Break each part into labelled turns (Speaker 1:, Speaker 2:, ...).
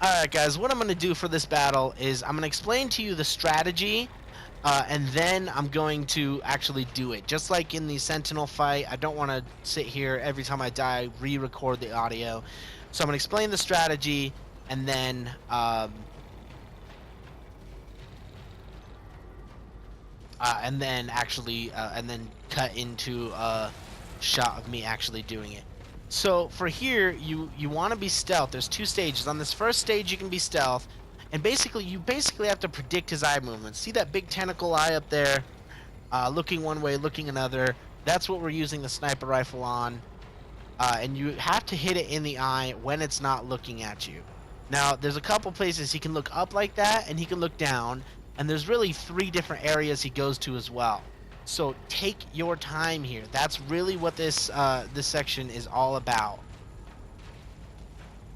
Speaker 1: Alright guys, what I'm going to do for this battle is I'm going to explain to you the strategy, and then I'm going to actually do it. Just like in the Sentinel fight, I don't want to sit here every time I die, re-record the audio. So I'm going to explain the strategy, and then and then cut into a shot of me actually doing it. So for here, you want to be stealth. There's two stages. On this first stage, you can be stealth, and you basically have to predict his eye movements. See that big tentacle eye up there, looking one way, looking another. That's what we're using the sniper rifle on, and you have to hit it in the eye when it's not looking at you. Now, there's a couple places he can look up like that, and he can look down, and there's really 3 different areas he goes to as well. So take your time here. That's really what this section is all about.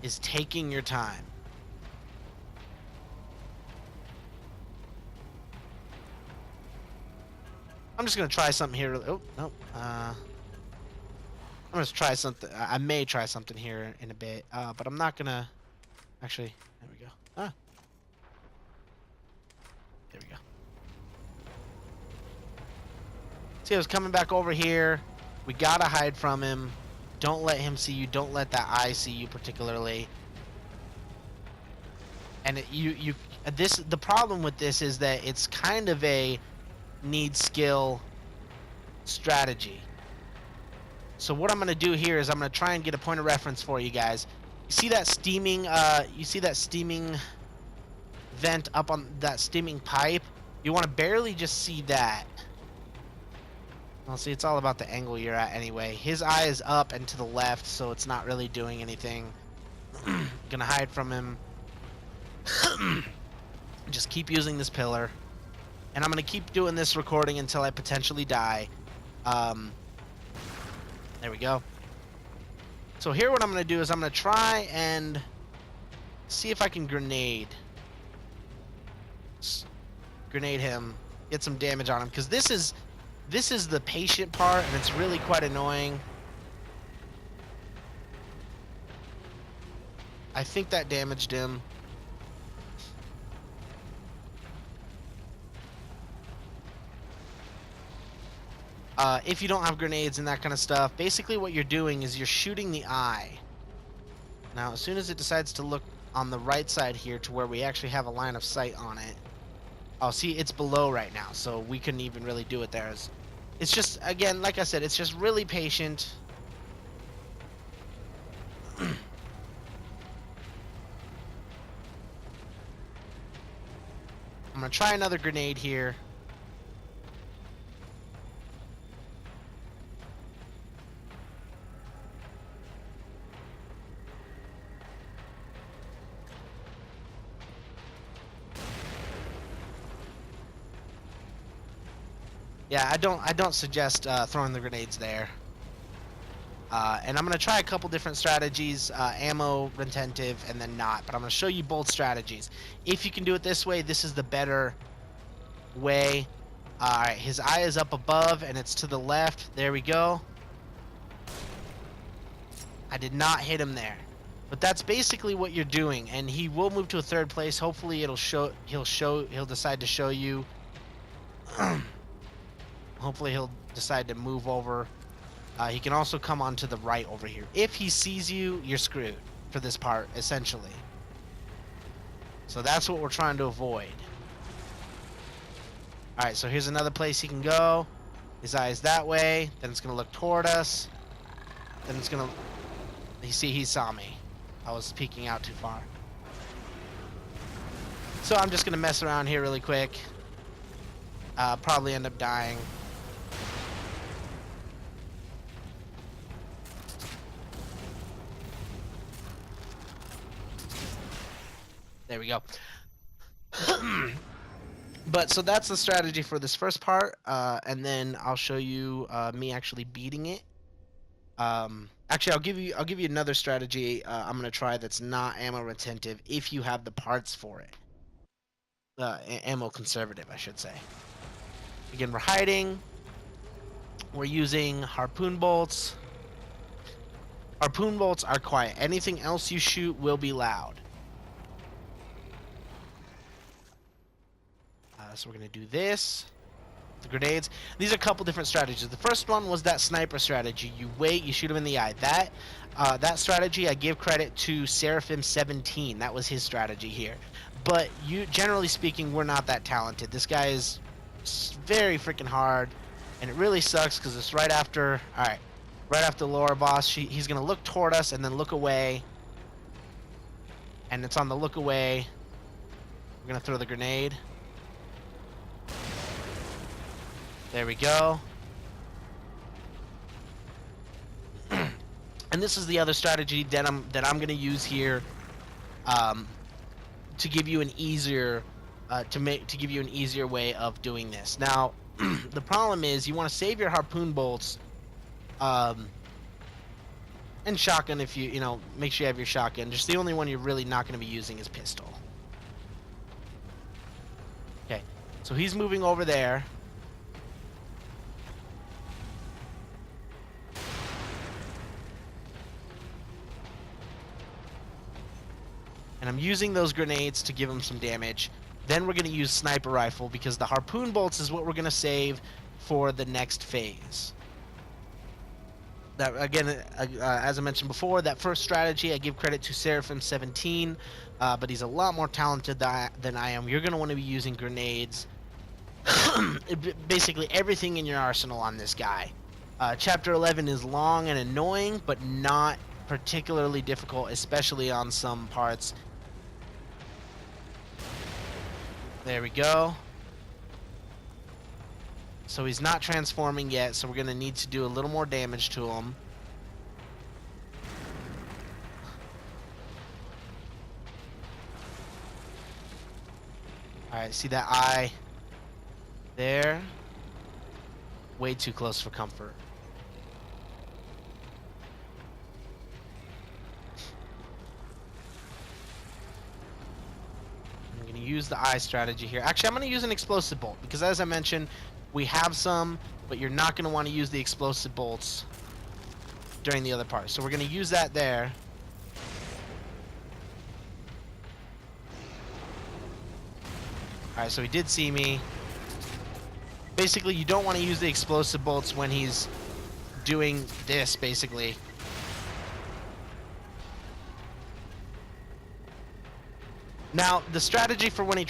Speaker 1: Is taking your time. I'm just gonna try something here. Oh no. I'm gonna try something. I may try something here in a bit, but I'm not gonna. Actually, there we go. Ah. There we go. See, I was coming back over here. We gotta hide from him. Don't let him see you. Don't let that eye see you particularly. And the problem with this is that it's kind of a need skill strategy. So what I'm gonna do here is I'm gonna try and get a point of reference for you guys. You see that steaming? You see that steaming vent up on that steaming pipe? You want to barely just see that. Well, see, it's all about the angle you're at anyway. His eye is up and to the left, so it's not really doing anything. Gonna hide from him. Just keep using this pillar. And I'm gonna keep doing this recording until I potentially die. There we go. So here what I'm gonna do is I'm gonna try and see if I can grenade him, get some damage on him, because this is the patient part, and it's really quite annoying. I think that damaged him. If you don't have grenades and that kind of stuff, basically what you're doing is you're shooting the eye. Now, as soon as it decides to look on the right side here to where we actually have a line of sight on it. Oh, see, it's below right now, so we couldn't even really do it there. It's just, again, like I said, it's just really patient. I'm gonna try another grenade here. Yeah, I don't suggest throwing the grenades there. And I'm gonna try a couple different strategies, ammo, retentive, and then not. But I'm gonna show you both strategies. If you can do it this way, this is the better way. Alright, his eye is up above and it's to the left. There we go. I did not hit him there. But that's basically what you're doing, and he will move to a third place. Hopefully he'll decide to show you. Hopefully he'll decide to move over. He can also come onto the right over here. If he sees you, you're screwed for this part, essentially. So that's what we're trying to avoid. Alright, so here's another place he can go. His eye is that way. Then it's going to look toward us. Then it's going to... You see, he saw me. I was peeking out too far. So I'm just going to mess around here really quick. Probably end up dying. There we go. But so that's the strategy for this first part, and then I'll show you me actually beating it. Actually, I'll give you another strategy I'm gonna try that's not ammo retentive if you have the parts for it. Ammo conservative, I should say. Again, we're hiding. We're using harpoon bolts. Harpoon bolts are quiet. Anything else you shoot will be loud. So we're gonna do this. The grenades. These are a couple different strategies. The first one was that sniper strategy. You wait, you shoot him in the eye. That strategy, I give credit to Seraphim 17. That was his strategy here. But generally speaking, we're not that talented. This guy is very freaking hard, and it really sucks because it's right after. All right, right after the lower boss. He's gonna look toward us and then look away, and it's on the look away. We're gonna throw the grenade. There we go. And this is the other strategy that I'm gonna use here, to give you an easier, to give you an easier way of doing this. Now, the problem is you want to save your harpoon bolts, and shotgun if you know make sure you have your shotgun. Just the only one you're really not gonna be using is pistol. Okay, so he's moving over there. And I'm using those grenades to give him some damage. Then we're going to use sniper rifle because the harpoon bolts is what we're going to save for the next phase. That again, as I mentioned before, that first strategy I give credit to Seraphim 17, but he's a lot more talented than I am. You're going to want to be using grenades. Basically everything in your arsenal on this guy. Chapter 11 is long and annoying, but not particularly difficult, especially on some parts. There we go. So he's not transforming yet, so we're going to need to do a little more damage to him. Alright, see that eye there? Way too close for comfort. Use the eye strategy here. Actually, I'm going to use an explosive bolt because, as I mentioned, we have some, but you're not going to want to use the explosive bolts during the other part. So we're going to use that there. Alright, so he did see me. Basically, you don't want to use the explosive bolts when he's doing this, basically. Now, the strategy for when he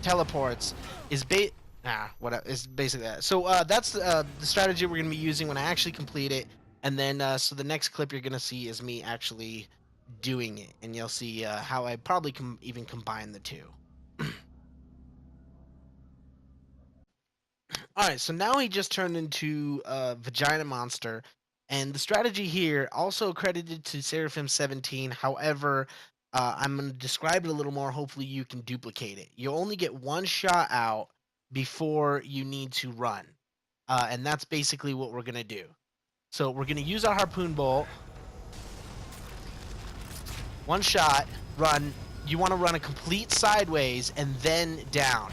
Speaker 1: teleports is basically that. So that's the strategy we're going to be using when I actually complete it. And then, so the next clip you're going to see is me actually doing it. And you'll see how I probably even combine the two. Alright, so now he just turned into a vagina monster. And the strategy here, also credited to Seraphim 17. However, I'm going to describe it a little more. Hopefully you can duplicate it. You only get one shot out before you need to run. And that's basically what we're going to do. So we're going to use our harpoon bolt. One shot, run. You want to run a complete sideways and then down.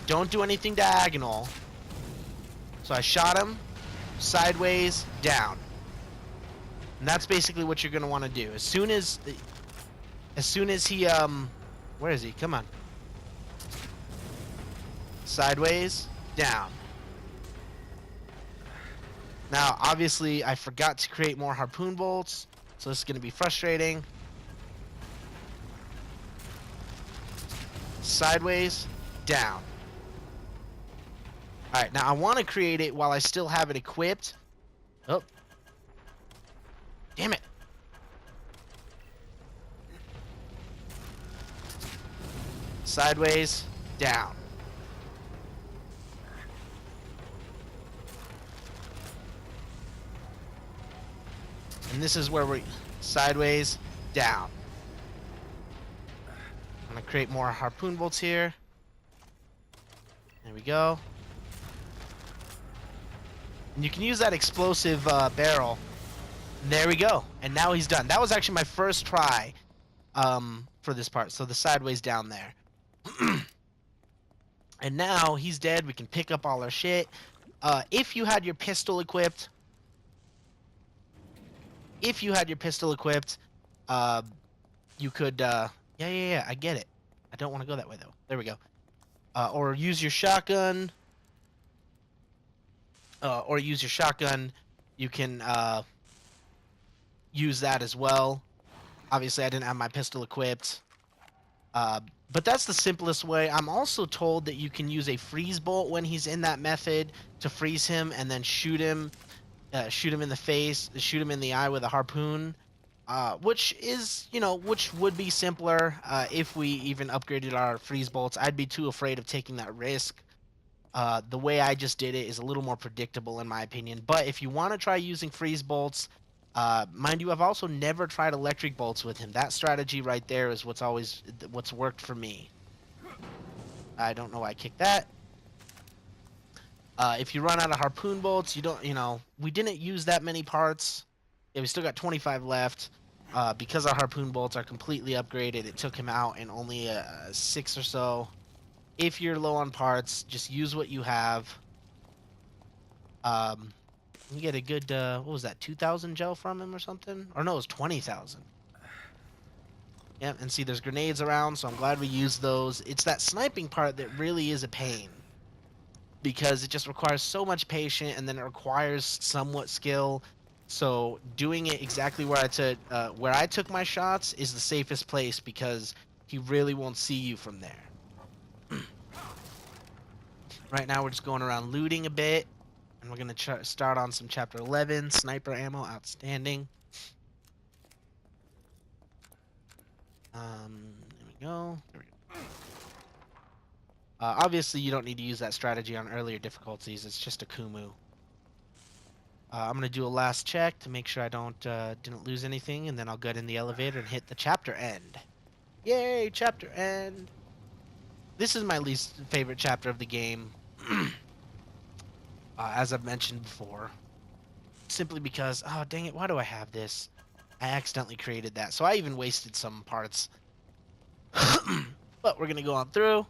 Speaker 1: Don't do anything diagonal. So I shot him, sideways, down. And that's basically what you're going to want to do. As soon as he, where is he? Come on. Sideways, down. Now, obviously, I forgot to create more harpoon bolts, so this is going to be frustrating. Sideways, down. Alright, now I want to create it while I still have it equipped. Oh. Damn it. Sideways, down. And this is where we're sideways, down. I'm going to create more harpoon bolts here. There we go. And you can use that explosive barrel. There we go. And now he's done. That was actually my first try for this part. So the sideways down there. And now he's dead. We can pick up all our shit. If you had your pistol equipped, you could, yeah, I get it. I don't want to go that way, though. There we go. or use your shotgun. You can use that as well. Obviously, I didn't have my pistol equipped. Uh, but that's the simplest way. I'm also told that you can use a freeze bolt when he's in that method to freeze him and then shoot him in the face, shoot him in the eye with a harpoon, which is, which would be simpler if we even upgraded our freeze bolts. I'd be too afraid of taking that risk. The way I just did it is a little more predictable in my opinion. But if you want to try using freeze bolts, mind you, I've also never tried electric bolts with him. That strategy right there is what's worked for me. I don't know why I kicked that. If you run out of harpoon bolts, you don't, we didn't use that many parts. Yeah, we still got 25 left. Because our harpoon bolts are completely upgraded, it took him out in only 6 or so. If you're low on parts, just use what you have. Um, you get a good, what was that, 2,000 gel from him or something? Or no, it was 20,000. Yeah, and see, there's grenades around, so I'm glad we used those. It's that sniping part that really is a pain, because it just requires so much patience, and then it requires somewhat skill. So doing it exactly where I took my shots is the safest place, because he really won't see you from there. Right now we're just going around looting a bit, and we're gonna start on some chapter 11 sniper ammo. Outstanding. There we go. There we go. Obviously, you don't need to use that strategy on earlier difficulties. It's just AKUMU. I'm gonna do a last check to make sure I didn't lose anything, and then I'll get in the elevator and hit the chapter end. Yay, chapter end! This is my least favorite chapter of the game, as I've mentioned before. Simply because, oh dang it, why do I have this? I accidentally created that, so I even wasted some parts. But we're gonna go on through.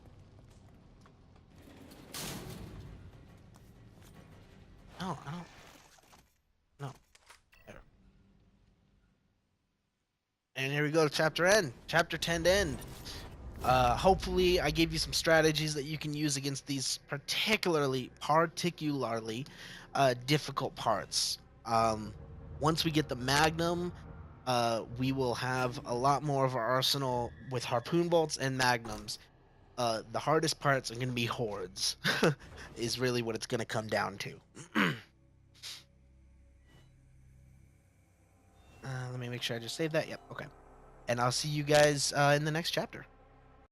Speaker 1: No, I don't. No. There. And here we go to chapter end. Chapter 10 end. Hopefully I gave you some strategies that you can use against these particularly difficult parts. Once we get the Magnum, we will have a lot more of our arsenal with harpoon bolts and magnums. The hardest parts are going to be hordes, is really what it's going to come down to. Let me make sure I just saved that. Yep, okay. And I'll see you guys in the next chapter.